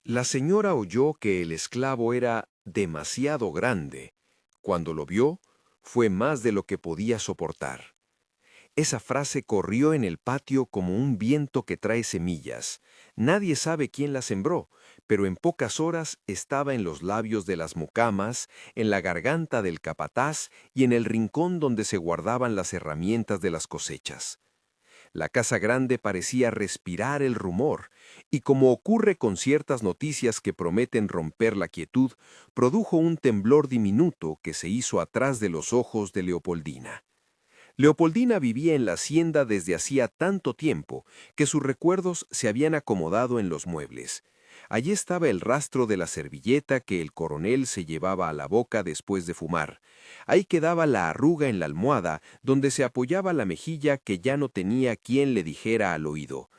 La señora oyó que el esclavo era demasiado grande. Cuando lo vio, fue más de lo que podía soportar. Esa frase corrió en el patio como un viento que trae semillas. Nadie sabe quién la sembró, pero en pocas horas estaba en los labios de las mucamas, en la garganta del capataz y en el rincón donde se guardaban las herramientas de las cosechas. La casa grande parecía respirar el rumor, y como ocurre con ciertas noticias que prometen romper la quietud, produjo un temblor diminuto que se hizo atrás de los ojos de Leopoldina. Leopoldina vivía en la hacienda desde hacía tanto tiempo que sus recuerdos se habían acomodado en los muebles. Allí estaba el rastro de la servilleta que el coronel se llevaba a la boca después de fumar. Ahí quedaba la arruga en la almohada donde se apoyaba la mejilla que ya no tenía quien le dijera al oído.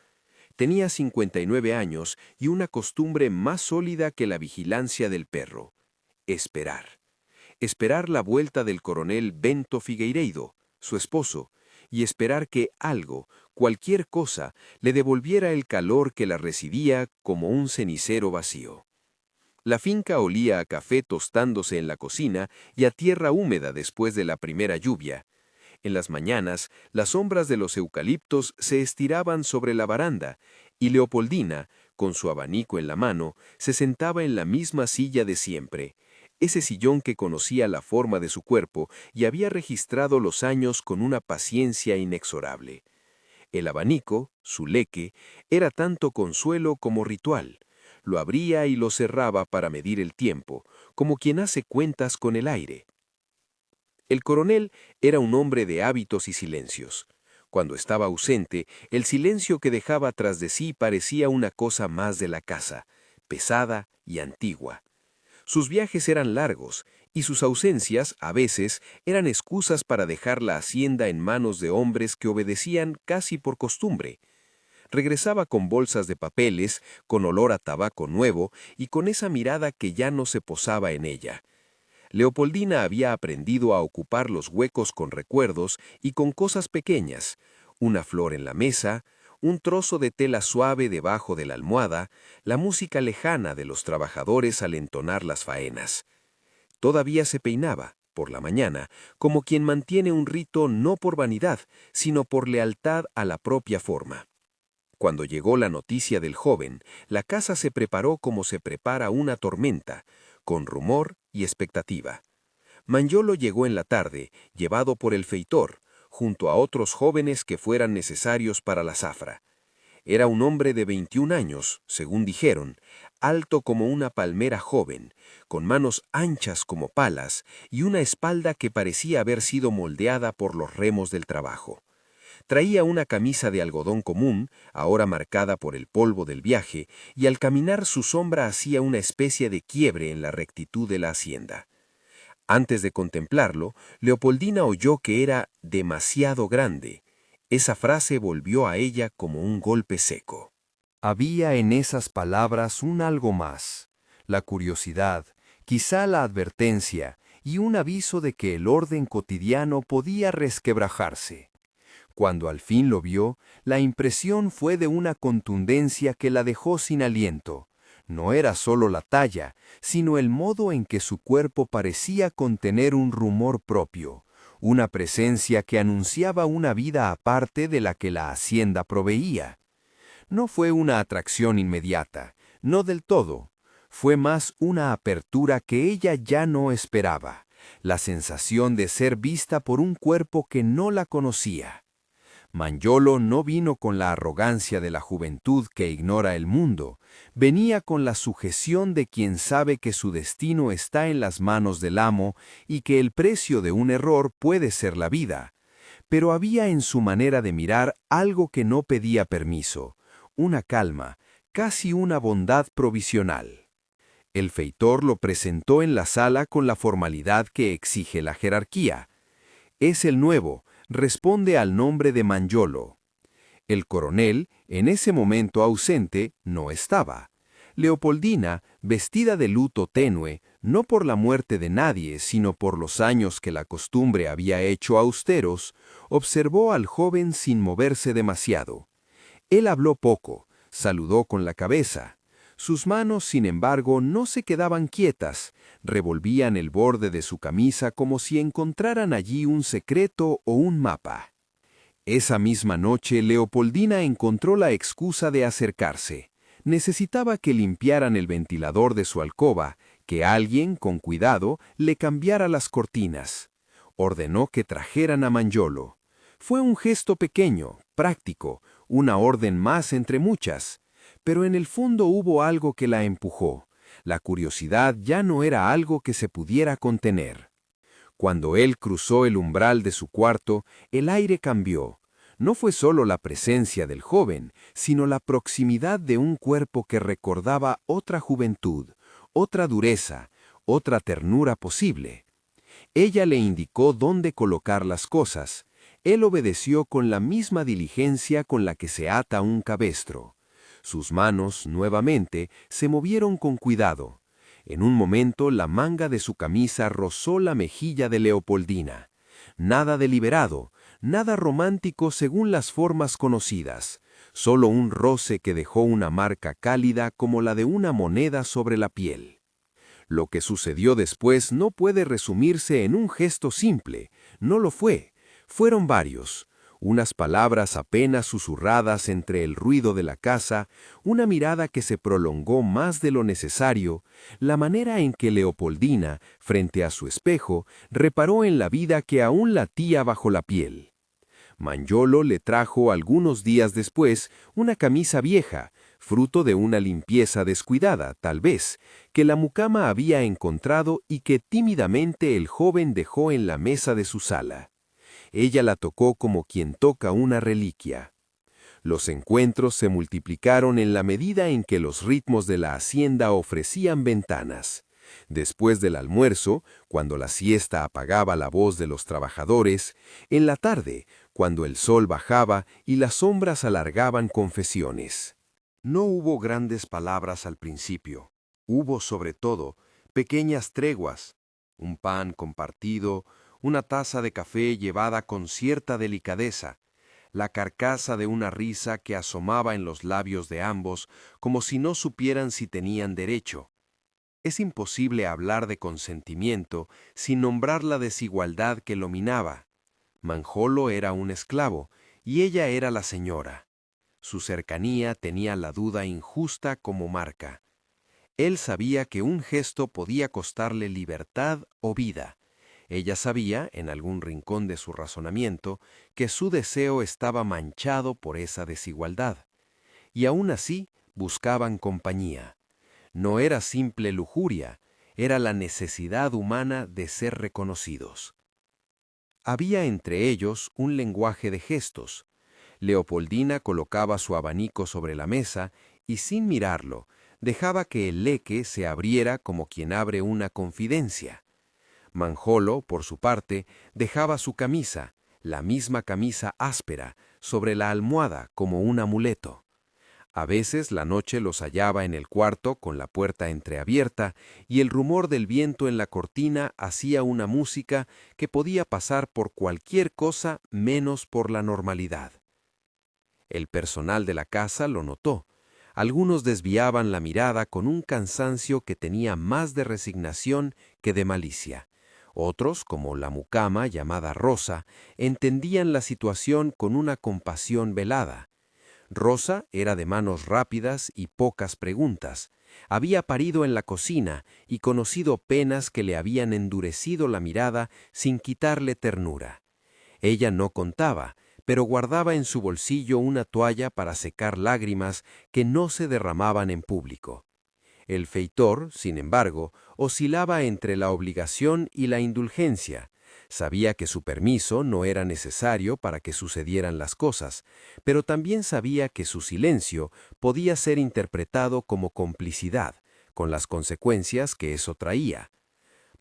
Tenía 59 años y una costumbre más sólida que la vigilancia del perro: esperar. Esperar la vuelta del coronel Bento Figueiredo, su esposo, y esperar que algo, cualquier cosa, le devolviera el calor que la residía como un cenicero vacío. La finca olía a café tostándose en la cocina y a tierra húmeda después de la primera lluvia. En las mañanas, las sombras de los eucaliptos se estiraban sobre la baranda, y Leopoldina, con su abanico en la mano, se sentaba en la misma silla de siempre, ese sillón que conocía la forma de su cuerpo y había registrado los años con una paciencia inexorable. El abanico, su leque, era tanto consuelo como ritual. Lo abría y lo cerraba para medir el tiempo, como quien hace cuentas con el aire. El coronel era un hombre de hábitos y silencios. Cuando estaba ausente, el silencio que dejaba tras de sí parecía una cosa más de la casa, pesada y antigua. Sus viajes eran largos, y sus ausencias, a veces, eran excusas para dejar la hacienda en manos de hombres que obedecían casi por costumbre. Regresaba con bolsas de papeles, con olor a tabaco nuevo y con esa mirada que ya no se posaba en ella. Leopoldina había aprendido a ocupar los huecos con recuerdos y con cosas pequeñas: una flor en la mesa, un trozo de tela suave debajo de la almohada, la música lejana de los trabajadores al entonar las faenas. Todavía se peinaba, por la mañana, como quien mantiene un rito no por vanidad, sino por lealtad a la propia forma. Cuando llegó la noticia del joven, la casa se preparó como se prepara una tormenta, con rumor y expectativa. Mangiolo llegó en la tarde, llevado por el feitor, junto a otros jóvenes que fueran necesarios para la zafra. Era un hombre de 21 años, según dijeron, alto como una palmera joven, con manos anchas como palas y una espalda que parecía haber sido moldeada por los remos del trabajo. Traía una camisa de algodón común, ahora marcada por el polvo del viaje, y al caminar su sombra hacía una especie de quiebre en la rectitud de la hacienda. Antes de contemplarlo, Leopoldina oyó que era demasiado grande. Esa frase volvió a ella como un golpe seco. Había en esas palabras un algo más: la curiosidad, quizá la advertencia, y un aviso de que el orden cotidiano podía resquebrajarse. Cuando al fin lo vio, la impresión fue de una contundencia que la dejó sin aliento. No era solo la talla, sino el modo en que su cuerpo parecía contener un rumor propio, una presencia que anunciaba una vida aparte de la que la hacienda proveía. No fue una atracción inmediata, no del todo. Fue más una apertura que ella ya no esperaba, la sensación de ser vista por un cuerpo que no la conocía. Mangiolo no vino con la arrogancia de la juventud que ignora el mundo, venía con la sujeción de quien sabe que su destino está en las manos del amo y que el precio de un error puede ser la vida. Pero había en su manera de mirar algo que no pedía permiso: una calma, casi una bondad provisional. El feitor lo presentó en la sala con la formalidad que exige la jerarquía. Es el nuevo, responde al nombre de Mangiolo. El coronel, en ese momento ausente, no estaba. Leopoldina, vestida de luto tenue, no por la muerte de nadie, sino por los años que la costumbre había hecho austeros, observó al joven sin moverse demasiado. Él habló poco, saludó con la cabeza. Sus manos, sin embargo, no se quedaban quietas, revolvían el borde de su camisa como si encontraran allí un secreto o un mapa. Esa misma noche, Leopoldina encontró la excusa de acercarse. Necesitaba que limpiaran el ventilador de su alcoba, que alguien, con cuidado, le cambiara las cortinas. Ordenó que trajeran a Mangiolo. Fue un gesto pequeño, práctico, una orden más entre muchas. Pero en el fondo hubo algo que la empujó. La curiosidad ya no era algo que se pudiera contener. Cuando él cruzó el umbral de su cuarto, el aire cambió. No fue solo la presencia del joven, sino la proximidad de un cuerpo que recordaba otra juventud, otra dureza, otra ternura posible. Ella le indicó dónde colocar las cosas. Él obedeció con la misma diligencia con la que se ata un cabestro. Sus manos, nuevamente, se movieron con cuidado. En un momento la manga de su camisa rozó la mejilla de Leopoldina. Nada deliberado, nada romántico según las formas conocidas, solo un roce que dejó una marca cálida como la de una moneda sobre la piel. Lo que sucedió después no puede resumirse en un gesto simple, no lo fue. Fueron varios. Unas palabras apenas susurradas entre el ruido de la casa, una mirada que se prolongó más de lo necesario, la manera en que Leopoldina, frente a su espejo, reparó en la vida que aún latía bajo la piel. Mangiolo le trajo algunos días después una camisa vieja, fruto de una limpieza descuidada, tal vez, que la mucama había encontrado y que tímidamente el joven dejó en la mesa de su sala. Ella la tocó como quien toca una reliquia. Los encuentros se multiplicaron en la medida en que los ritmos de la hacienda ofrecían ventanas. Después del almuerzo, cuando la siesta apagaba la voz de los trabajadores, en la tarde, cuando el sol bajaba y las sombras alargaban confesiones. No hubo grandes palabras al principio. Hubo, sobre todo, pequeñas treguas, un pan compartido, una taza de café llevada con cierta delicadeza, la carcasa de una risa que asomaba en los labios de ambos como si no supieran si tenían derecho. Es imposible hablar de consentimiento sin nombrar la desigualdad que lo minaba. Mangiolo era un esclavo y ella era la señora. Su cercanía tenía la duda injusta como marca. Él sabía que un gesto podía costarle libertad o vida. Ella sabía, en algún rincón de su razonamiento, que su deseo estaba manchado por esa desigualdad. Y aún así buscaban compañía. No era simple lujuria, era la necesidad humana de ser reconocidos. Había entre ellos un lenguaje de gestos. Leopoldina colocaba su abanico sobre la mesa y, sin mirarlo, dejaba que el leque se abriera como quien abre una confidencia. Mangiolo, por su parte, dejaba su camisa, la misma camisa áspera, sobre la almohada como un amuleto. A veces la noche los hallaba en el cuarto con la puerta entreabierta y el rumor del viento en la cortina hacía una música que podía pasar por cualquier cosa menos por la normalidad. El personal de la casa lo notó. Algunos desviaban la mirada con un cansancio que tenía más de resignación que de malicia. Otros, como la mucama llamada Rosa, entendían la situación con una compasión velada. Rosa era de manos rápidas y pocas preguntas. Había parido en la cocina y conocido penas que le habían endurecido la mirada sin quitarle ternura. Ella no contaba, pero guardaba en su bolsillo una toalla para secar lágrimas que no se derramaban en público. El feitor, sin embargo, oscilaba entre la obligación y la indulgencia. Sabía que su permiso no era necesario para que sucedieran las cosas, pero también sabía que su silencio podía ser interpretado como complicidad, con las consecuencias que eso traía.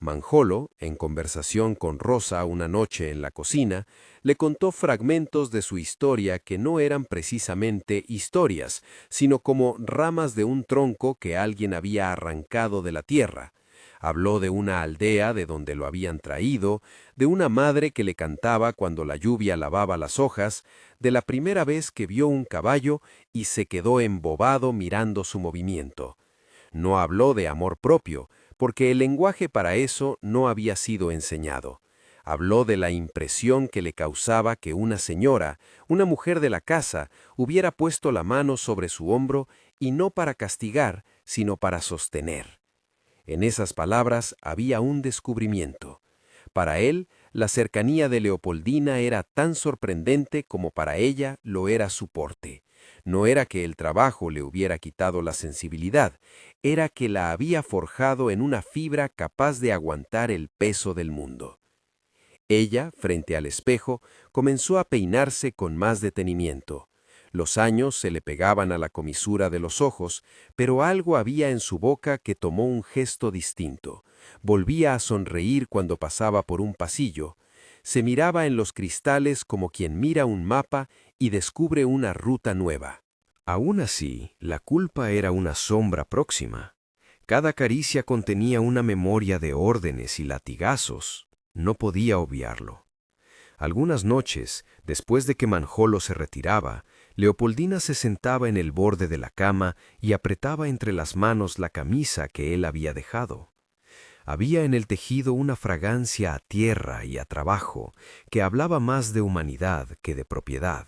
Mangiolo, en conversación con Rosa una noche en la cocina, le contó fragmentos de su historia que no eran precisamente historias, sino como ramas de un tronco que alguien había arrancado de la tierra. Habló de una aldea de donde lo habían traído, de una madre que le cantaba cuando la lluvia lavaba las hojas, de la primera vez que vio un caballo y se quedó embobado mirando su movimiento. No habló de amor propio, porque el lenguaje para eso no había sido enseñado. Habló de la impresión que le causaba que una señora, una mujer de la casa, hubiera puesto la mano sobre su hombro y no para castigar, sino para sostener. En esas palabras había un descubrimiento. Para él, la cercanía de Leopoldina era tan sorprendente como para ella lo era su porte. No era que el trabajo le hubiera quitado la sensibilidad, era que la había forjado en una fibra capaz de aguantar el peso del mundo. Ella, frente al espejo, comenzó a peinarse con más detenimiento. Los años se le pegaban a la comisura de los ojos, pero algo había en su boca que tomó un gesto distinto. Volvía a sonreír cuando pasaba por un pasillo. Se miraba en los cristales como quien mira un mapa y descubre una ruta nueva. Aún así, la culpa era una sombra próxima. Cada caricia contenía una memoria de órdenes y latigazos. No podía obviarlo. Algunas noches, después de que Manjolo se retiraba, Leopoldina se sentaba en el borde de la cama y apretaba entre las manos la camisa que él había dejado. Había en el tejido una fragancia a tierra y a trabajo que hablaba más de humanidad que de propiedad.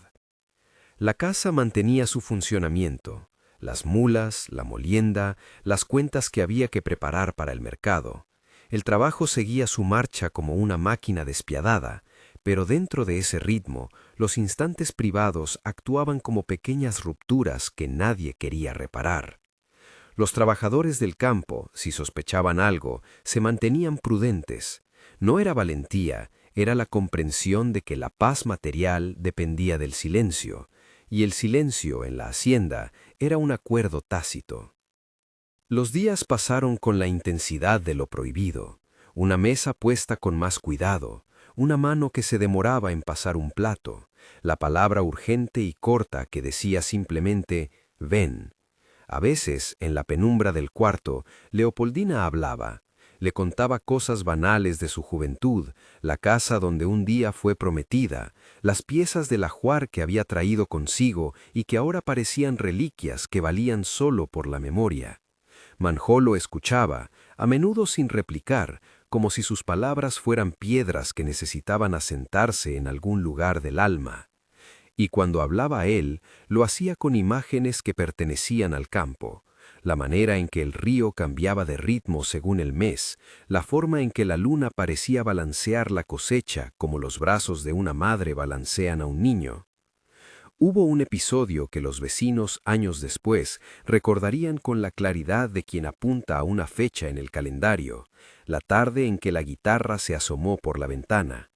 La casa mantenía su funcionamiento, las mulas, la molienda, las cuentas que había que preparar para el mercado. El trabajo seguía su marcha como una máquina despiadada, pero dentro de ese ritmo, los instantes privados actuaban como pequeñas rupturas que nadie quería reparar. Los trabajadores del campo, si sospechaban algo, se mantenían prudentes. No era valentía, era la comprensión de que la paz material dependía del silencio, y el silencio en la hacienda era un acuerdo tácito. Los días pasaron con la intensidad de lo prohibido, una mesa puesta con más cuidado, una mano que se demoraba en pasar un plato, la palabra urgente y corta que decía simplemente «ven». A veces, en la penumbra del cuarto, Leopoldina hablaba. Le contaba cosas banales de su juventud, la casa donde un día fue prometida, las piezas del ajuar que había traído consigo y que ahora parecían reliquias que valían solo por la memoria. Manjolo escuchaba, a menudo sin replicar, como si sus palabras fueran piedras que necesitaban asentarse en algún lugar del alma. Y cuando hablaba él, lo hacía con imágenes que pertenecían al campo, la manera en que el río cambiaba de ritmo según el mes, la forma en que la luna parecía balancear la cosecha como los brazos de una madre balancean a un niño. Hubo un episodio que los vecinos, años después, recordarían con la claridad de quien apunta a una fecha en el calendario, la tarde en que la guitarra se asomó por la ventana.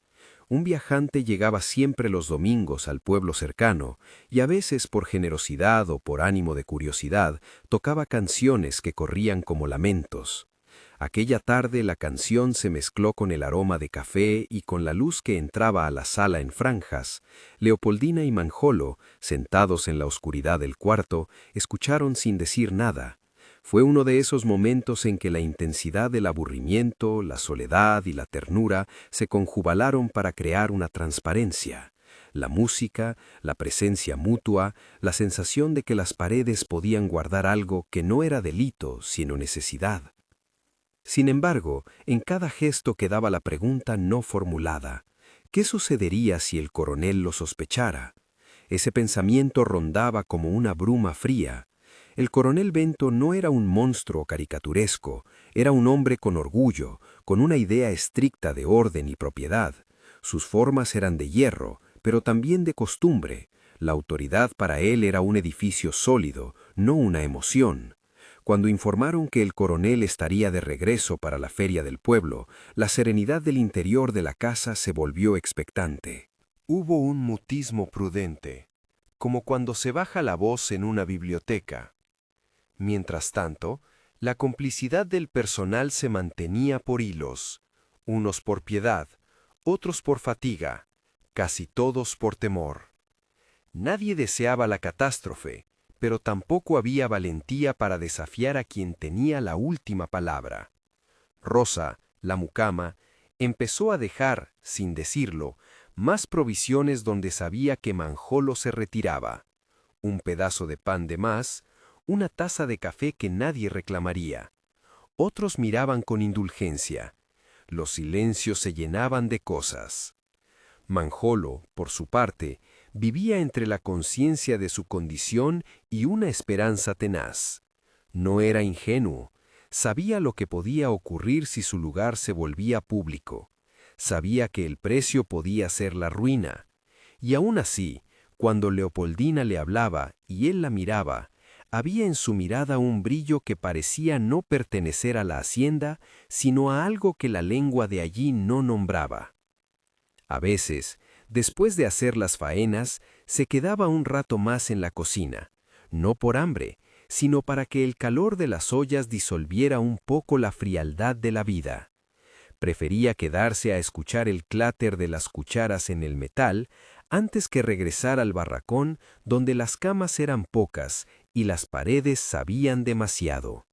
Un viajante llegaba siempre los domingos al pueblo cercano y a veces por generosidad o por ánimo de curiosidad tocaba canciones que corrían como lamentos. Aquella tarde la canción se mezcló con el aroma de café y con la luz que entraba a la sala en franjas. Leopoldina y Manjolo, sentados en la oscuridad del cuarto, escucharon sin decir nada. Fue uno de esos momentos en que la intensidad del aburrimiento, la soledad y la ternura se conjugalaron para crear una transparencia. La música, la presencia mutua, la sensación de que las paredes podían guardar algo que no era delito, sino necesidad. Sin embargo, en cada gesto quedaba la pregunta no formulada. ¿Qué sucedería si el coronel lo sospechara? Ese pensamiento rondaba como una bruma fría. El coronel Bento no era un monstruo caricaturesco, era un hombre con orgullo, con una idea estricta de orden y propiedad. Sus formas eran de hierro, pero también de costumbre. La autoridad para él era un edificio sólido, no una emoción. Cuando informaron que el coronel estaría de regreso para la feria del pueblo, la serenidad del interior de la casa se volvió expectante. Hubo un mutismo prudente, como cuando se baja la voz en una biblioteca. Mientras tanto, la complicidad del personal se mantenía por hilos, unos por piedad, otros por fatiga, casi todos por temor. Nadie deseaba la catástrofe, pero tampoco había valentía para desafiar a quien tenía la última palabra. Rosa, la mucama, empezó a dejar, sin decirlo, más provisiones donde sabía que Manjolo se retiraba. Un pedazo de pan de más, una taza de café que nadie reclamaría. Otros miraban con indulgencia. Los silencios se llenaban de cosas. Manjolo, por su parte, vivía entre la conciencia de su condición y una esperanza tenaz. No era ingenuo. Sabía lo que podía ocurrir si su lugar se volvía público. Sabía que el precio podía ser la ruina. Y aún así, cuando Leopoldina le hablaba y él la miraba, había en su mirada un brillo que parecía no pertenecer a la hacienda, sino a algo que la lengua de allí no nombraba. A veces, después de hacer las faenas, se quedaba un rato más en la cocina, no por hambre, sino para que el calor de las ollas disolviera un poco la frialdad de la vida. Prefería quedarse a escuchar el cláter de las cucharas en el metal antes que regresar al barracón donde las camas eran pocas y las paredes sabían demasiado.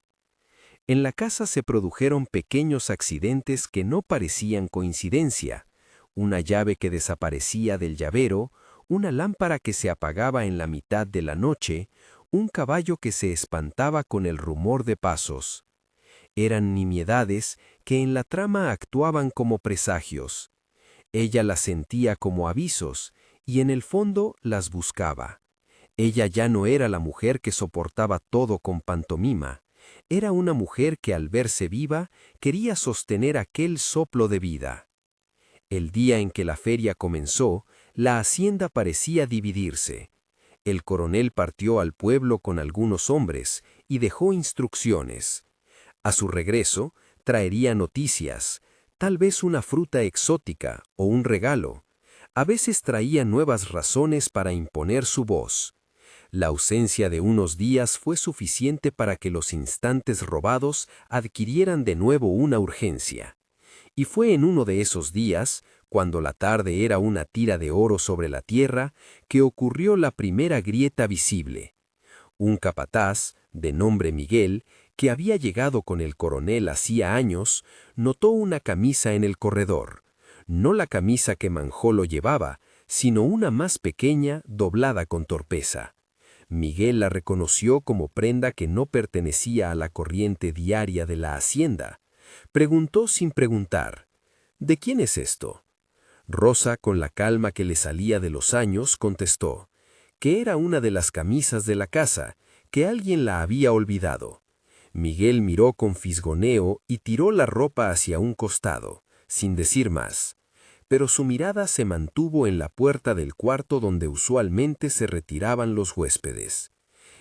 En la casa se produjeron pequeños accidentes que no parecían coincidencia: una llave que desaparecía del llavero, una lámpara que se apagaba en la mitad de la noche, un caballo que se espantaba con el rumor de pasos. Eran nimiedades que en la trama actuaban como presagios. Ella las sentía como avisos y en el fondo las buscaba. Ella ya no era la mujer que soportaba todo con pantomima. Era una mujer que al verse viva quería sostener aquel soplo de vida. El día en que la feria comenzó, la hacienda parecía dividirse. El coronel partió al pueblo con algunos hombres y dejó instrucciones. A su regreso, traería noticias, tal vez una fruta exótica o un regalo. A veces traía nuevas razones para imponer su voz. La ausencia de unos días fue suficiente para que los instantes robados adquirieran de nuevo una urgencia. Y fue en uno de esos días, cuando la tarde era una tira de oro sobre la tierra, que ocurrió la primera grieta visible. Un capataz, de nombre Miguel, que había llegado con el coronel hacía años, notó una camisa en el corredor. No la camisa que Manjolo llevaba, sino una más pequeña, doblada con torpeza. Miguel la reconoció como prenda que no pertenecía a la corriente diaria de la hacienda. Preguntó sin preguntar: ¿de quién es esto? Rosa, con la calma que le salía de los años, contestó que era una de las camisas de la casa, que alguien la había olvidado. Miguel miró con fisgoneo y tiró la ropa hacia un costado, sin decir más. Pero su mirada se mantuvo en la puerta del cuarto donde usualmente se retiraban los huéspedes.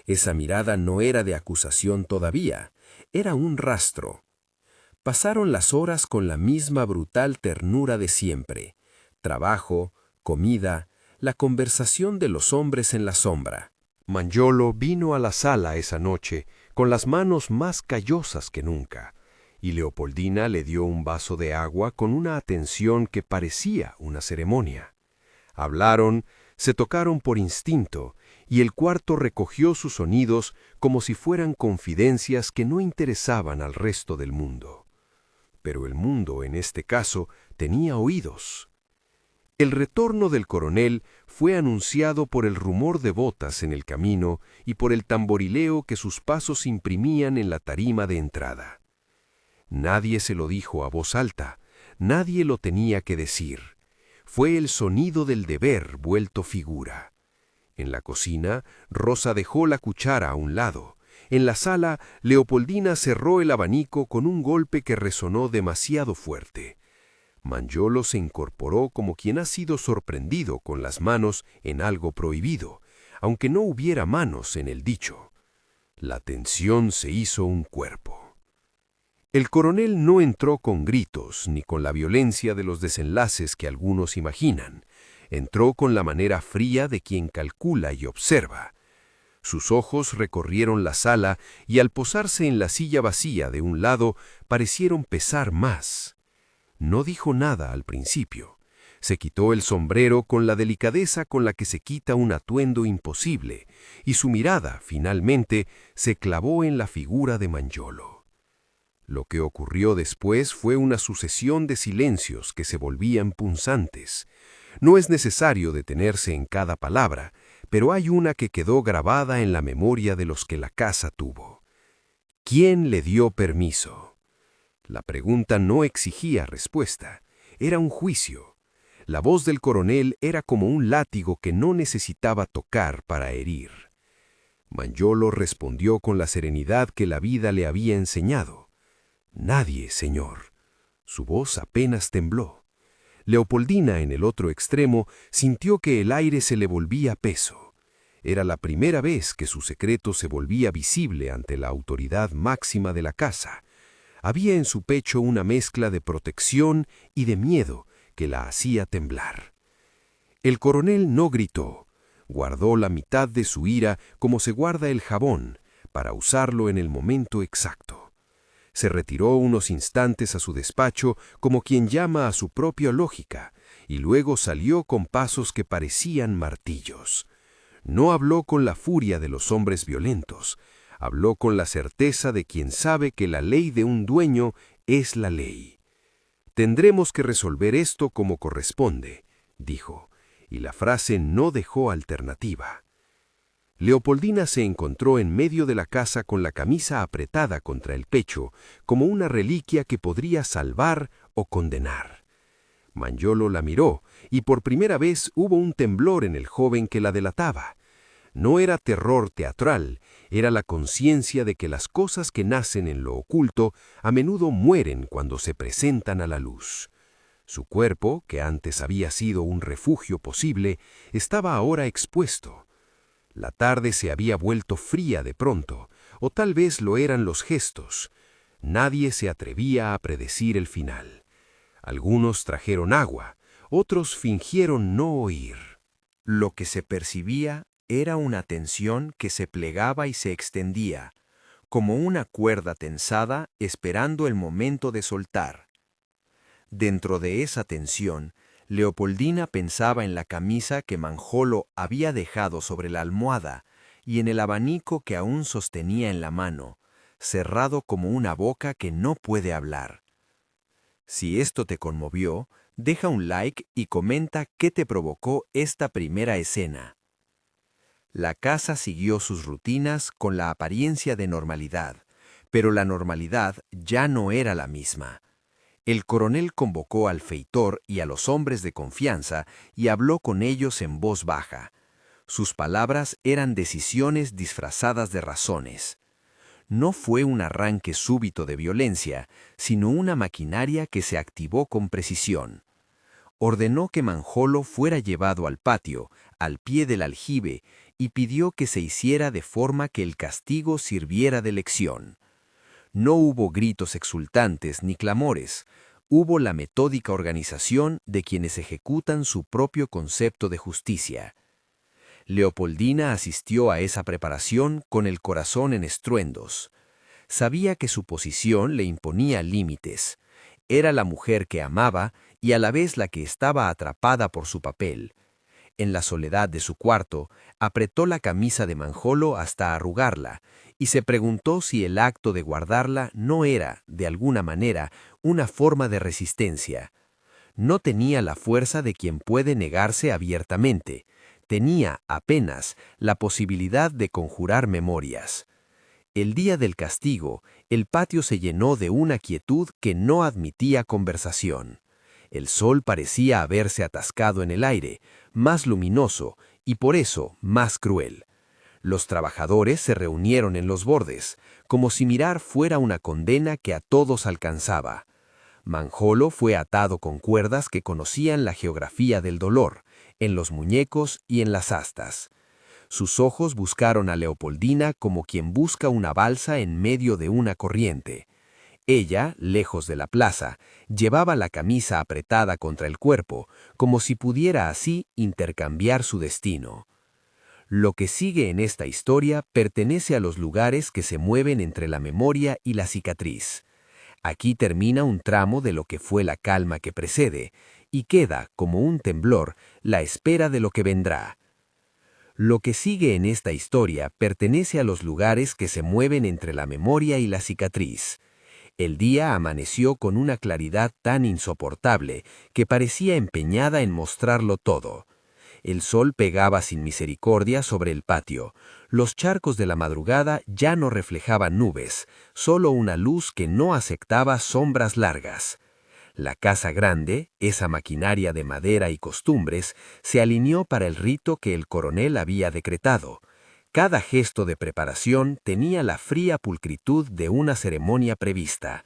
Esa mirada no era de acusación todavía, era un rastro. Pasaron las horas con la misma brutal ternura de siempre: trabajo, comida, la conversación de los hombres en la sombra. Manjolo vino a la sala esa noche con las manos más callosas que nunca, y Leopoldina le dio un vaso de agua con una atención que parecía una ceremonia. Hablaron, se tocaron por instinto, y el cuarto recogió sus sonidos como si fueran confidencias que no interesaban al resto del mundo. Pero el mundo, en este caso, tenía oídos. El retorno del coronel fue anunciado por el rumor de botas en el camino y por el tamborileo que sus pasos imprimían en la tarima de entrada. Nadie se lo dijo a voz alta, nadie lo tenía que decir. Fue el sonido del deber vuelto figura. En la cocina, Rosa dejó la cuchara a un lado. En la sala, Leopoldina cerró el abanico con un golpe que resonó demasiado fuerte. Manjolo se incorporó como quien ha sido sorprendido con las manos en algo prohibido, aunque no hubiera manos en el dicho. La tensión se hizo un cuerpo. El coronel no entró con gritos ni con la violencia de los desenlaces que algunos imaginan. Entró con la manera fría de quien calcula y observa. Sus ojos recorrieron la sala y al posarse en la silla vacía de un lado parecieron pesar más. No dijo nada al principio. Se quitó el sombrero con la delicadeza con la que se quita un atuendo imposible, y su mirada, finalmente, se clavó en la figura de Manjolo. Lo que ocurrió después fue una sucesión de silencios que se volvían punzantes. No es necesario detenerse en cada palabra, pero hay una que quedó grabada en la memoria de los que la casa tuvo. ¿Quién le dio permiso? La pregunta no exigía respuesta, era un juicio. La voz del coronel era como un látigo que no necesitaba tocar para herir. Mangiolo respondió con la serenidad que la vida le había enseñado. Nadie, señor. Su voz apenas tembló. Leopoldina, en el otro extremo, sintió que el aire se le volvía peso. Era la primera vez que su secreto se volvía visible ante la autoridad máxima de la casa. Había en su pecho una mezcla de protección y de miedo que la hacía temblar. El coronel no gritó. Guardó la mitad de su ira como se guarda el jabón, para usarlo en el momento exacto. Se retiró unos instantes a su despacho como quien llama a su propia lógica, y luego salió con pasos que parecían martillos. No habló con la furia de los hombres violentos, habló con la certeza de quien sabe que la ley de un dueño es la ley. «Tendremos que resolver esto como corresponde», dijo, y la frase no dejó alternativa. Leopoldina se encontró en medio de la casa con la camisa apretada contra el pecho, como una reliquia que podría salvar o condenar. Mangiolo la miró, y por primera vez hubo un temblor en el joven que la delataba. No era terror teatral, era la conciencia de que las cosas que nacen en lo oculto a menudo mueren cuando se presentan a la luz. Su cuerpo, que antes había sido un refugio posible, estaba ahora expuesto. La tarde se había vuelto fría de pronto, o tal vez lo eran los gestos. Nadie se atrevía a predecir el final. Algunos trajeron agua, otros fingieron no oír. Lo que se percibía era una tensión que se plegaba y se extendía, como una cuerda tensada esperando el momento de soltar. Dentro de esa tensión, Leopoldina pensaba en la camisa que Mangiolo había dejado sobre la almohada y en el abanico que aún sostenía en la mano, cerrado como una boca que no puede hablar. Si esto te conmovió, deja un like y comenta qué te provocó esta primera escena. La casa siguió sus rutinas con la apariencia de normalidad, pero la normalidad ya no era la misma. El coronel convocó al feitor y a los hombres de confianza y habló con ellos en voz baja. Sus palabras eran decisiones disfrazadas de razones. No fue un arranque súbito de violencia, sino una maquinaria que se activó con precisión. Ordenó que Mangiolo fuera llevado al patio, al pie del aljibe, y pidió que se hiciera de forma que el castigo sirviera de lección. No hubo gritos exultantes ni clamores, hubo la metódica organización de quienes ejecutan su propio concepto de justicia. Leopoldina asistió a esa preparación con el corazón en estruendos. Sabía que su posición le imponía límites. Era la mujer que amaba y a la vez la que estaba atrapada por su papel. En la soledad de su cuarto, apretó la camisa de Mangiolo hasta arrugarla y se preguntó si el acto de guardarla no era, de alguna manera, una forma de resistencia. No tenía la fuerza de quien puede negarse abiertamente. Tenía, apenas, la posibilidad de conjurar memorias. El día del castigo, el patio se llenó de una quietud que no admitía conversación. El sol parecía haberse atascado en el aire, más luminoso y por eso más cruel. Los trabajadores se reunieron en los bordes, como si mirar fuera una condena que a todos alcanzaba. Mangiolo fue atado con cuerdas que conocían la geografía del dolor, en los muñecos y en las astas. Sus ojos buscaron a Leopoldina como quien busca una balsa en medio de una corriente. Ella, lejos de la plaza, llevaba la camisa apretada contra el cuerpo, como si pudiera así intercambiar su destino. Lo que sigue en esta historia pertenece a los lugares que se mueven entre la memoria y la cicatriz. Aquí termina un tramo de lo que fue la calma que precede, y queda, como un temblor, la espera de lo que vendrá. Lo que sigue en esta historia pertenece a los lugares que se mueven entre la memoria y la cicatriz. El día amaneció con una claridad tan insoportable que parecía empeñada en mostrarlo todo. El sol pegaba sin misericordia sobre el patio. Los charcos de la madrugada ya no reflejaban nubes, solo una luz que no aceptaba sombras largas. La casa grande, esa maquinaria de madera y costumbres, se alineó para el rito que el coronel había decretado. Cada gesto de preparación tenía la fría pulcritud de una ceremonia prevista.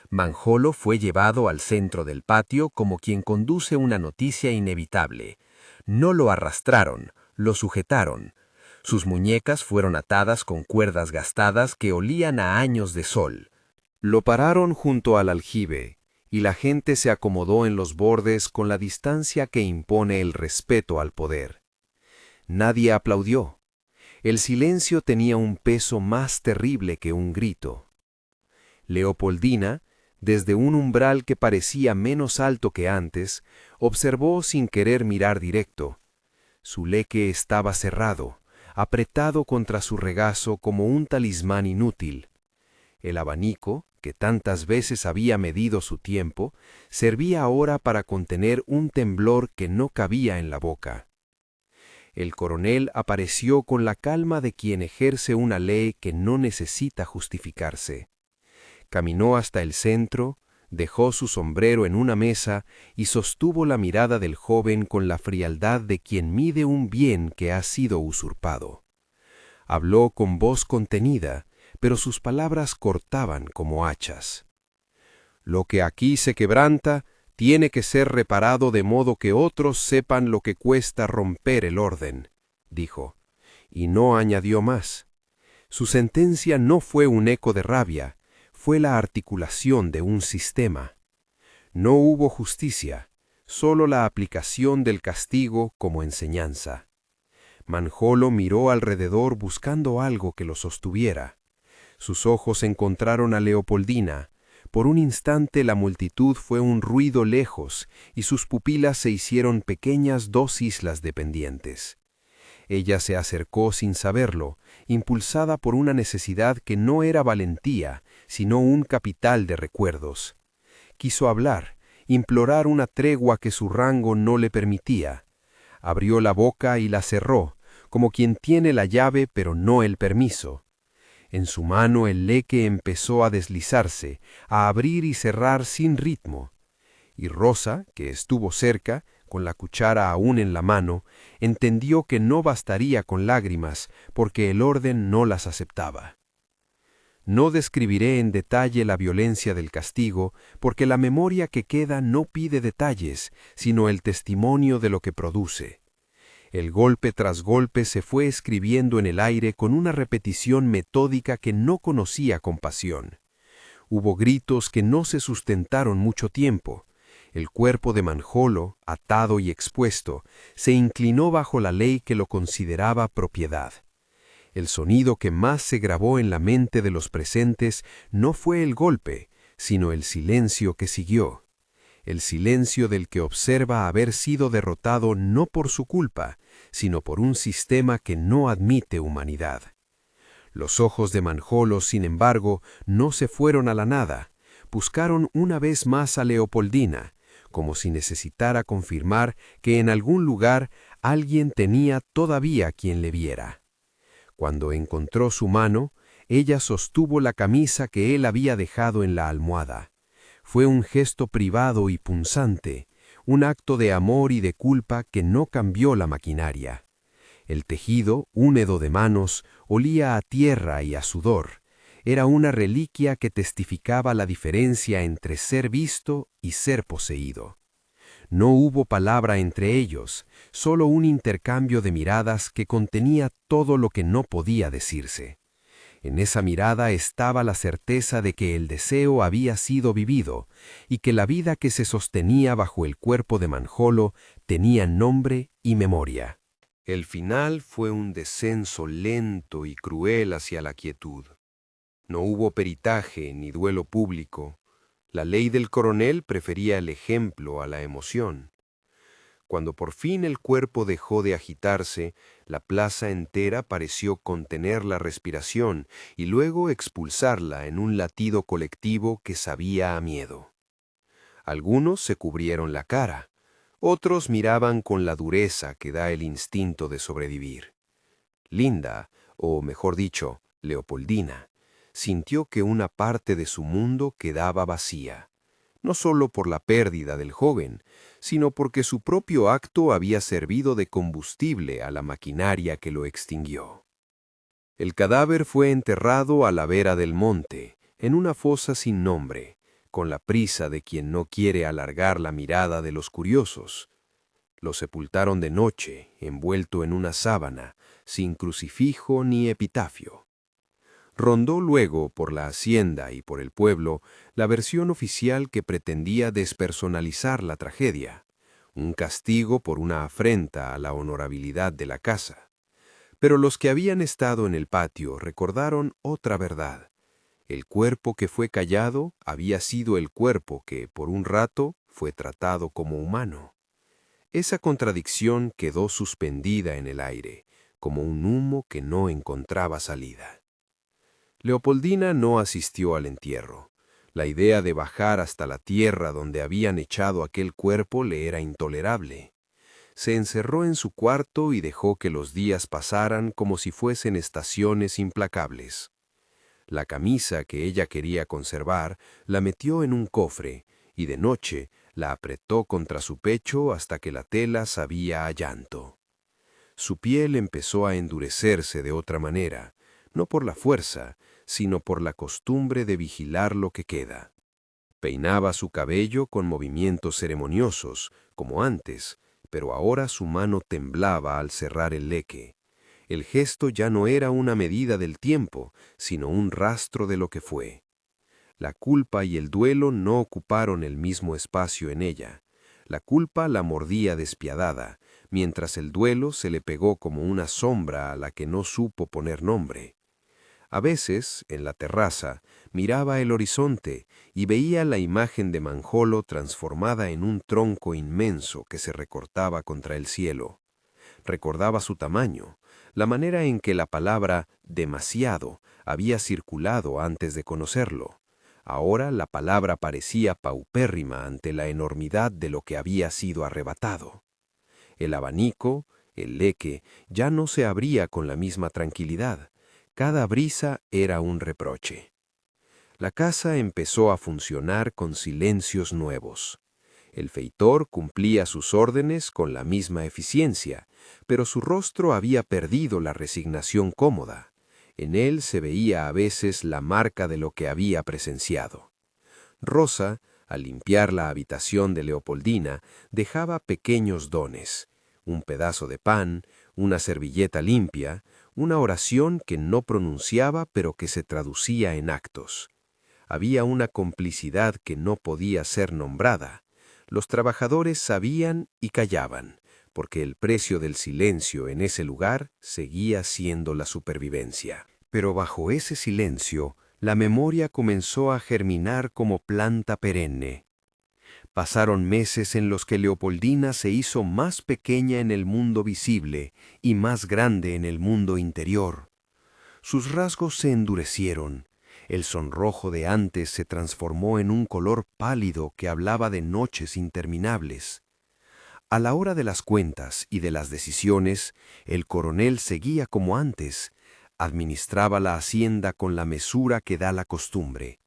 Manjolo fue llevado al centro del patio como quien conduce una noticia inevitable. No lo arrastraron, lo sujetaron. Sus muñecas fueron atadas con cuerdas gastadas que olían a años de sol. Lo pararon junto al aljibe, y la gente se acomodó en los bordes con la distancia que impone el respeto al poder. Nadie aplaudió. El silencio tenía un peso más terrible que un grito. Leopoldina, desde un umbral que parecía menos alto que antes, observó sin querer mirar directo. Su leque estaba cerrado, apretado contra su regazo como un talismán inútil. El abanico, que tantas veces había medido su tiempo, servía ahora para contener un temblor que no cabía en la boca. El coronel apareció con la calma de quien ejerce una ley que no necesita justificarse. Caminó hasta el centro, dejó su sombrero en una mesa y sostuvo la mirada del joven con la frialdad de quien mide un bien que ha sido usurpado. Habló con voz contenida, pero sus palabras cortaban como hachas. Lo que aquí se quebranta tiene que ser reparado de modo que otros sepan lo que cuesta romper el orden, dijo, y no añadió más. Su sentencia no fue un eco de rabia, fue la articulación de un sistema. No hubo justicia, solo la aplicación del castigo como enseñanza. Manjolo miró alrededor buscando algo que lo sostuviera. Sus ojos encontraron a Leopoldina. Por un instante la multitud fue un ruido lejos y sus pupilas se hicieron pequeñas dos islas dependientes. Ella se acercó sin saberlo, impulsada por una necesidad que no era valentía, sino un capital de recuerdos. Quiso hablar, implorar una tregua que su rango no le permitía. Abrió la boca y la cerró, como quien tiene la llave pero no el permiso. En su mano el leque empezó a deslizarse, a abrir y cerrar sin ritmo. Y Rosa, que estuvo cerca, con la cuchara aún en la mano, entendió que no bastaría con lágrimas, porque el orden no las aceptaba. No describiré en detalle la violencia del castigo, porque la memoria que queda no pide detalles, sino el testimonio de lo que produce. El golpe tras golpe se fue escribiendo en el aire con una repetición metódica que no conocía compasión. Hubo gritos que no se sustentaron mucho tiempo. El cuerpo de Manjolo, atado y expuesto, se inclinó bajo la ley que lo consideraba propiedad. El sonido que más se grabó en la mente de los presentes no fue el golpe, sino el silencio que siguió. El silencio del que observa haber sido derrotado no por su culpa, sino por un sistema que no admite humanidad. Los ojos de Manjolo, sin embargo, no se fueron a la nada. Buscaron una vez más a Leopoldina, como si necesitara confirmar que en algún lugar alguien tenía todavía quien le viera. Cuando encontró su mano, ella sostuvo la camisa que él había dejado en la almohada. Fue un gesto privado y punzante, un acto de amor y de culpa que no cambió la maquinaria. El tejido, húmedo de manos, olía a tierra y a sudor. Era una reliquia que testificaba la diferencia entre ser visto y ser poseído. No hubo palabra entre ellos, solo un intercambio de miradas que contenía todo lo que no podía decirse. En esa mirada estaba la certeza de que el deseo había sido vivido y que la vida que se sostenía bajo el cuerpo de Manjolo tenía nombre y memoria. El final fue un descenso lento y cruel hacia la quietud. No hubo peritaje ni duelo público. La ley del coronel prefería el ejemplo a la emoción. Cuando por fin el cuerpo dejó de agitarse, la plaza entera pareció contener la respiración y luego expulsarla en un latido colectivo que sabía a miedo. Algunos se cubrieron la cara, Otros miraban con la dureza que da el instinto de sobrevivir. Linda, o mejor dicho, Leopoldina, sintió que una parte de su mundo quedaba vacía, no solo por la pérdida del joven, sino porque su propio acto había servido de combustible a la maquinaria que lo extinguió. El cadáver fue enterrado a la vera del monte, en una fosa sin nombre, con la prisa de quien no quiere alargar la mirada de los curiosos. Lo sepultaron de noche, envuelto en una sábana, sin crucifijo ni epitafio. Rondó luego por la hacienda y por el pueblo la versión oficial que pretendía despersonalizar la tragedia, un castigo por una afrenta a la honorabilidad de la casa. Pero los que habían estado en el patio recordaron otra verdad. El cuerpo que fue callado había sido el cuerpo que, por un rato, fue tratado como humano. Esa contradicción quedó suspendida en el aire, como un humo que no encontraba salida. Leopoldina no asistió al entierro. La idea de bajar hasta la tierra donde habían echado aquel cuerpo le era intolerable. Se encerró en su cuarto y dejó que los días pasaran como si fuesen estaciones implacables. La camisa que ella quería conservar la metió en un cofre y de noche la apretó contra su pecho hasta que la tela sabía a llanto. Su piel empezó a endurecerse de otra manera, no por la fuerza, sino por la costumbre de vigilar lo que queda. Peinaba su cabello con movimientos ceremoniosos, como antes, pero ahora su mano temblaba al cerrar el leque. El gesto ya no era una medida del tiempo, sino un rastro de lo que fue. La culpa y el duelo no ocuparon el mismo espacio en ella. La culpa la mordía despiadada, mientras el duelo se le pegó como una sombra a la que no supo poner nombre. A veces, en la terraza, miraba el horizonte y veía la imagen de Manjolo transformada en un tronco inmenso que se recortaba contra el cielo. Recordaba su tamaño, la manera en que la palabra demasiado había circulado antes de conocerlo. Ahora la palabra parecía paupérrima ante la enormidad de lo que había sido arrebatado. El abanico, el leque, ya no se abría con la misma tranquilidad. Cada brisa era un reproche. La casa empezó a funcionar con silencios nuevos. El feitor cumplía sus órdenes con la misma eficiencia, pero su rostro había perdido la resignación cómoda. En él se veía a veces la marca de lo que había presenciado. Rosa, al limpiar la habitación de Leopoldina, dejaba pequeños dones: un pedazo de pan, una servilleta limpia, una oración que no pronunciaba pero que se traducía en actos. Había una complicidad que no podía ser nombrada. Los trabajadores sabían y callaban, porque el precio del silencio en ese lugar seguía siendo la supervivencia. Pero bajo ese silencio, la memoria comenzó a germinar como planta perenne. Pasaron meses en los que Leopoldina se hizo más pequeña en el mundo visible y más grande en el mundo interior. Sus rasgos se endurecieron. El sonrojo de antes se transformó en un color pálido que hablaba de noches interminables. A la hora de las cuentas y de las decisiones, el coronel seguía como antes. Administraba la hacienda con la mesura que da la costumbre.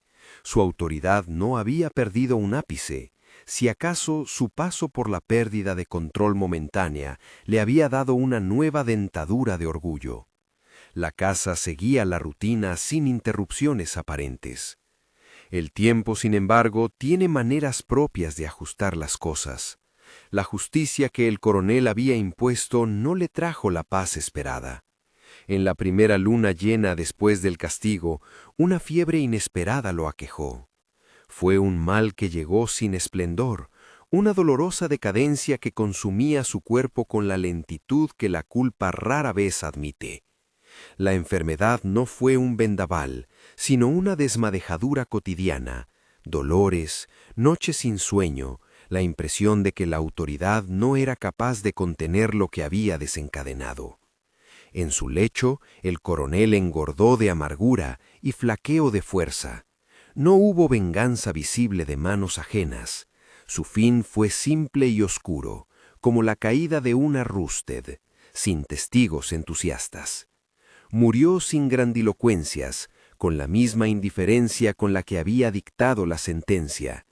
Su autoridad no había perdido un ápice. Si acaso su paso por la pérdida de control momentánea le había dado una nueva dentadura de orgullo. La casa seguía la rutina sin interrupciones aparentes. El tiempo, sin embargo, tiene maneras propias de ajustar las cosas. La justicia que el coronel había impuesto no le trajo la paz esperada. En la primera luna llena después del castigo, una fiebre inesperada lo aquejó. Fue un mal que llegó sin esplendor, una dolorosa decadencia que consumía su cuerpo con la lentitud que la culpa rara vez admite. La enfermedad no fue un vendaval, sino una desmadejadura cotidiana, dolores, noches sin sueño, la impresión de que la autoridad no era capaz de contener lo que había desencadenado. En su lecho, el coronel engordó de amargura y flaqueó de fuerza. No hubo venganza visible de manos ajenas. Su fin fue simple y oscuro, como la caída de una rústed, sin testigos entusiastas. Murió sin grandilocuencias, con la misma indiferencia con la que había dictado la sentencia.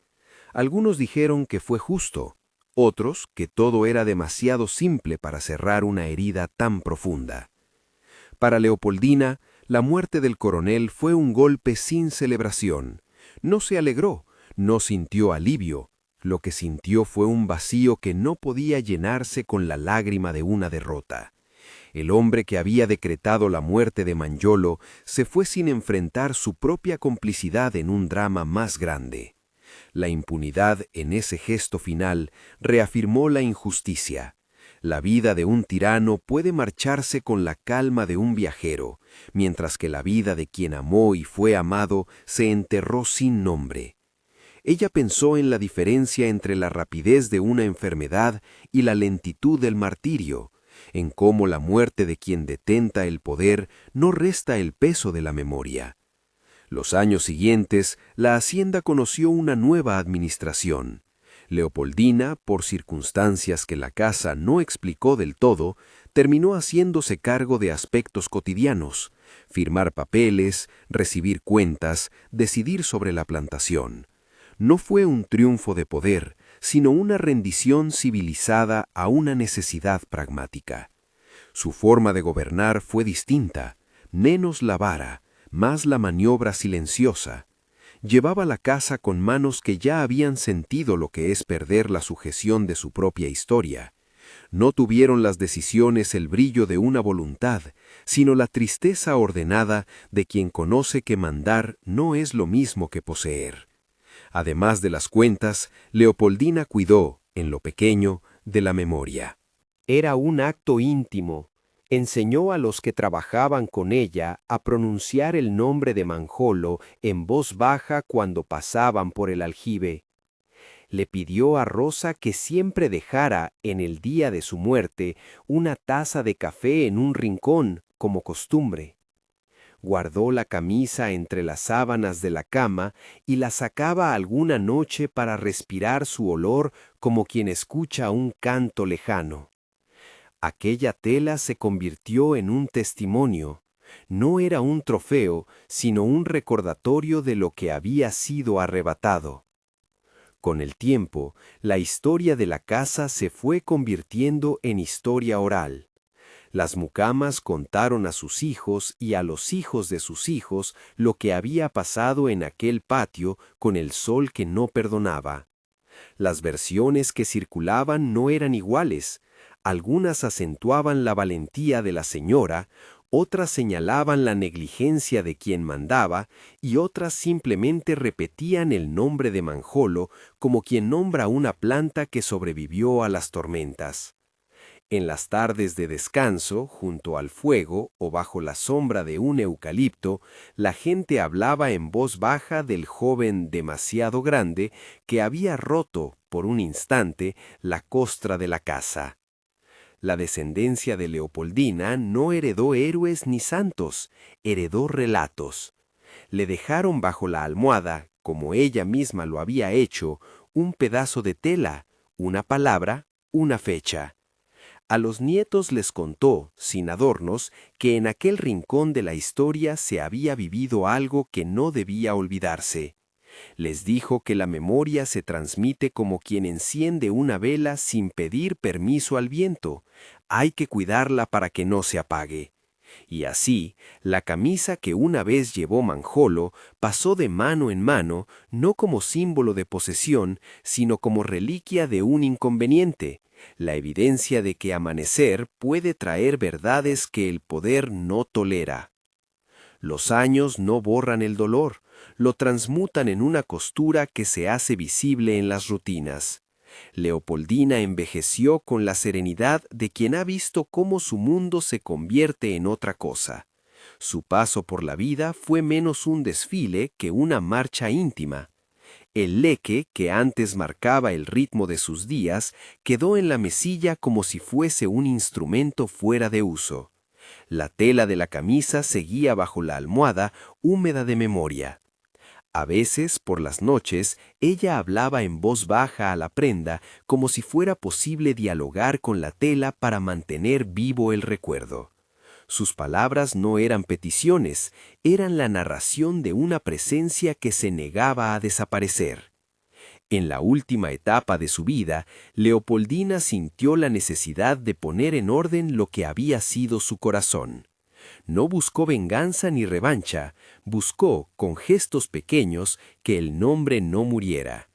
Algunos dijeron que fue justo, otros que todo era demasiado simple para cerrar una herida tan profunda. Para Leopoldina, la muerte del coronel fue un golpe sin celebración. No se alegró, no sintió alivio. Lo que sintió fue un vacío que no podía llenarse con la lágrima de una derrota. El hombre que había decretado la muerte de Mangiolo se fue sin enfrentar su propia complicidad en un drama más grande. La impunidad en ese gesto final reafirmó la injusticia. La vida de un tirano puede marcharse con la calma de un viajero, mientras que la vida de quien amó y fue amado se enterró sin nombre. Ella pensó en la diferencia entre la rapidez de una enfermedad y la lentitud del martirio, en cómo la muerte de quien detenta el poder no resta el peso de la memoria. Los años siguientes, la hacienda conoció una nueva administración. Leopoldina, por circunstancias que la casa no explicó del todo, terminó haciéndose cargo de aspectos cotidianos: firmar papeles, recibir cuentas, decidir sobre la plantación. No fue un triunfo de poder, sino una rendición civilizada a una necesidad pragmática. Su forma de gobernar fue distinta: menos la vara, más la maniobra silenciosa. Llevaba la casa con manos que ya habían sentido lo que es perder la sujeción de su propia historia. No tuvieron las decisiones el brillo de una voluntad, sino la tristeza ordenada de quien conoce que mandar no es lo mismo que poseer. Además de las cuentas, Leopoldina cuidó, en lo pequeño, de la memoria. Era un acto íntimo. Enseñó a los que trabajaban con ella a pronunciar el nombre de Mangiolo en voz baja cuando pasaban por el aljibe. Le pidió a Rosa que siempre dejara, en el día de su muerte, una taza de café en un rincón, como costumbre. Guardó la camisa entre las sábanas de la cama y la sacaba alguna noche para respirar su olor como quien escucha un canto lejano. Aquella tela se convirtió en un testimonio. No era un trofeo, sino un recordatorio de lo que había sido arrebatado. Con el tiempo, la historia de la casa se fue convirtiendo en historia oral. Las mucamas contaron a sus hijos y a los hijos de sus hijos lo que había pasado en aquel patio con el sol que no perdonaba. Las versiones que circulaban no eran iguales. Algunas acentuaban la valentía de la señora, otras señalaban la negligencia de quien mandaba y otras simplemente repetían el nombre de Mangiolo como quien nombra una planta que sobrevivió a las tormentas. En las tardes de descanso, junto al fuego o bajo la sombra de un eucalipto, la gente hablaba en voz baja del joven demasiado grande que había roto, por un instante, la costra de la casa. La descendencia de Leopoldina no heredó héroes ni santos, heredó relatos. Le dejaron bajo la almohada, como ella misma lo había hecho, un pedazo de tela, una palabra, una fecha. A los nietos les contó, sin adornos, que en aquel rincón de la historia se había vivido algo que no debía olvidarse. Les dijo que la memoria se transmite como quien enciende una vela sin pedir permiso al viento. Hay que cuidarla para que no se apague. Y así, la camisa que una vez llevó Mangiolo pasó de mano en mano, no como símbolo de posesión, sino como reliquia de un inconveniente, la evidencia de que amanecer puede traer verdades que el poder no tolera. Los años no borran el dolor, lo transmutan en una costura que se hace visible en las rutinas. Leopoldina envejeció con la serenidad de quien ha visto cómo su mundo se convierte en otra cosa. Su paso por la vida fue menos un desfile que una marcha íntima. El leque, que antes marcaba el ritmo de sus días, quedó en la mesilla como si fuese un instrumento fuera de uso. La tela de la camisa seguía bajo la almohada, húmeda de memoria. A veces, por las noches, ella hablaba en voz baja a la prenda como si fuera posible dialogar con la tela para mantener vivo el recuerdo. Sus palabras no eran peticiones, eran la narración de una presencia que se negaba a desaparecer. En la última etapa de su vida, Leopoldina sintió la necesidad de poner en orden lo que había sido su corazón. No buscó venganza ni revancha, buscó, con gestos pequeños, que el nombre no muriera.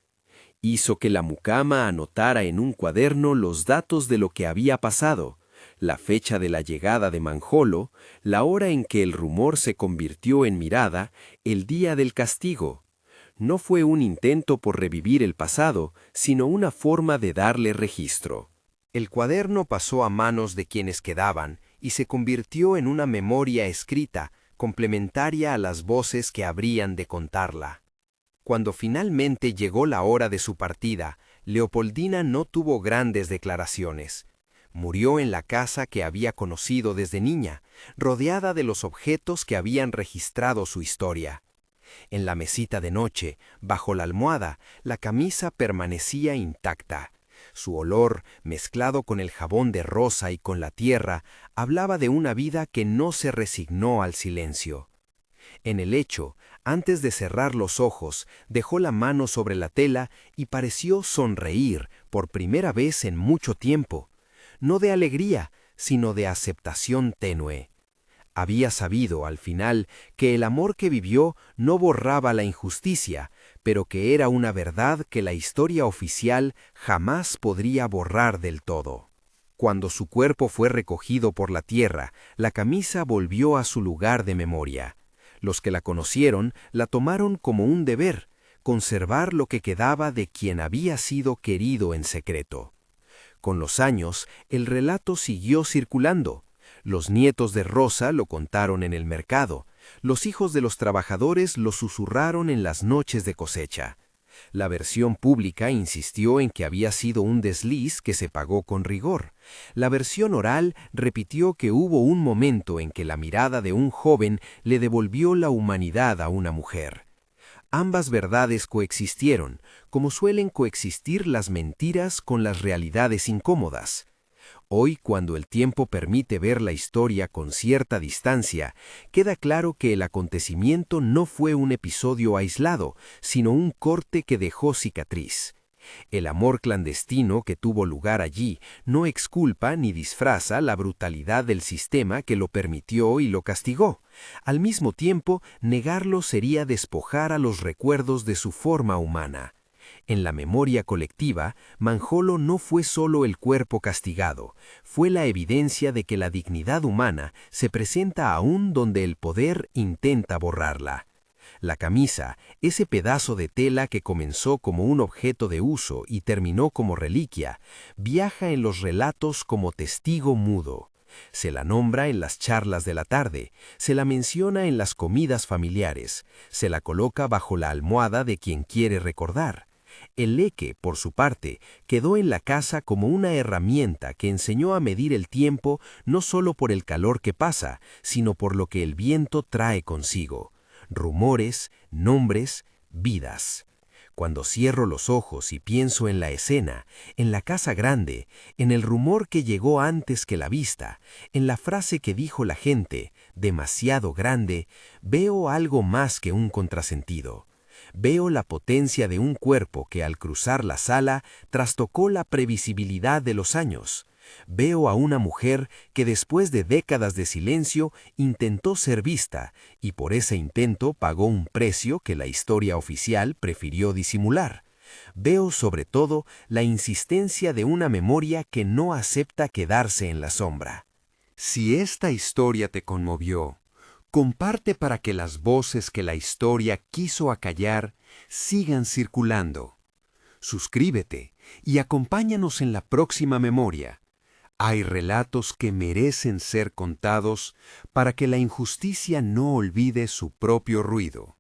Hizo que la mucama anotara en un cuaderno los datos de lo que había pasado, la fecha de la llegada de Manjolo, la hora en que el rumor se convirtió en mirada, el día del castigo. No fue un intento por revivir el pasado, sino una forma de darle registro. El cuaderno pasó a manos de quienes quedaban y se convirtió en una memoria escrita, complementaria a las voces que habrían de contarla. Cuando finalmente llegó la hora de su partida, Leopoldina no tuvo grandes declaraciones. Murió en la casa que había conocido desde niña, rodeada de los objetos que habían registrado su historia. En la mesita de noche, bajo la almohada, la camisa permanecía intacta. Su olor, mezclado con el jabón de rosa y con la tierra, hablaba de una vida que no se resignó al silencio. En el lecho, antes de cerrar los ojos, dejó la mano sobre la tela y pareció sonreír por primera vez en mucho tiempo, no de alegría, sino de aceptación tenue. Había sabido, al final, que el amor que vivió no borraba la injusticia, pero que era una verdad que la historia oficial jamás podría borrar del todo. Cuando su cuerpo fue recogido por la tierra, la camisa volvió a su lugar de memoria. Los que la conocieron la tomaron como un deber, conservar lo que quedaba de quien había sido querido en secreto. Con los años, el relato siguió circulando. Los nietos de Rosa lo contaron en el mercado. Los hijos de los trabajadores lo susurraron en las noches de cosecha. La versión pública insistió en que había sido un desliz que se pagó con rigor. La versión oral repitió que hubo un momento en que la mirada de un joven le devolvió la humanidad a una mujer. Ambas verdades coexistieron, como suelen coexistir las mentiras con las realidades incómodas. Hoy, cuando el tiempo permite ver la historia con cierta distancia, queda claro que el acontecimiento no fue un episodio aislado, sino un corte que dejó cicatriz. El amor clandestino que tuvo lugar allí no exculpa ni disfraza la brutalidad del sistema que lo permitió y lo castigó. Al mismo tiempo, negarlo sería despojar a los recuerdos de su forma humana. En la memoria colectiva, Manjolo no fue solo el cuerpo castigado, fue la evidencia de que la dignidad humana se presenta aún donde el poder intenta borrarla. La camisa, ese pedazo de tela que comenzó como un objeto de uso y terminó como reliquia, viaja en los relatos como testigo mudo. Se la nombra en las charlas de la tarde, se la menciona en las comidas familiares, se la coloca bajo la almohada de quien quiere recordar. El leque, por su parte, quedó en la casa como una herramienta que enseñó a medir el tiempo no solo por el calor que pasa, sino por lo que el viento trae consigo. Rumores, nombres, vidas. Cuando cierro los ojos y pienso en la escena, en la casa grande, en el rumor que llegó antes que la vista, en la frase que dijo la gente, demasiado grande, veo algo más que un contrasentido. Veo la potencia de un cuerpo que al cruzar la sala trastocó la previsibilidad de los años. Veo a una mujer que después de décadas de silencio intentó ser vista y por ese intento pagó un precio que la historia oficial prefirió disimular. Veo sobre todo la insistencia de una memoria que no acepta quedarse en la sombra. Si esta historia te conmovió, comparte para que las voces que la historia quiso acallar sigan circulando. Suscríbete y acompáñanos en la próxima memoria. Hay relatos que merecen ser contados para que la injusticia no olvide su propio ruido.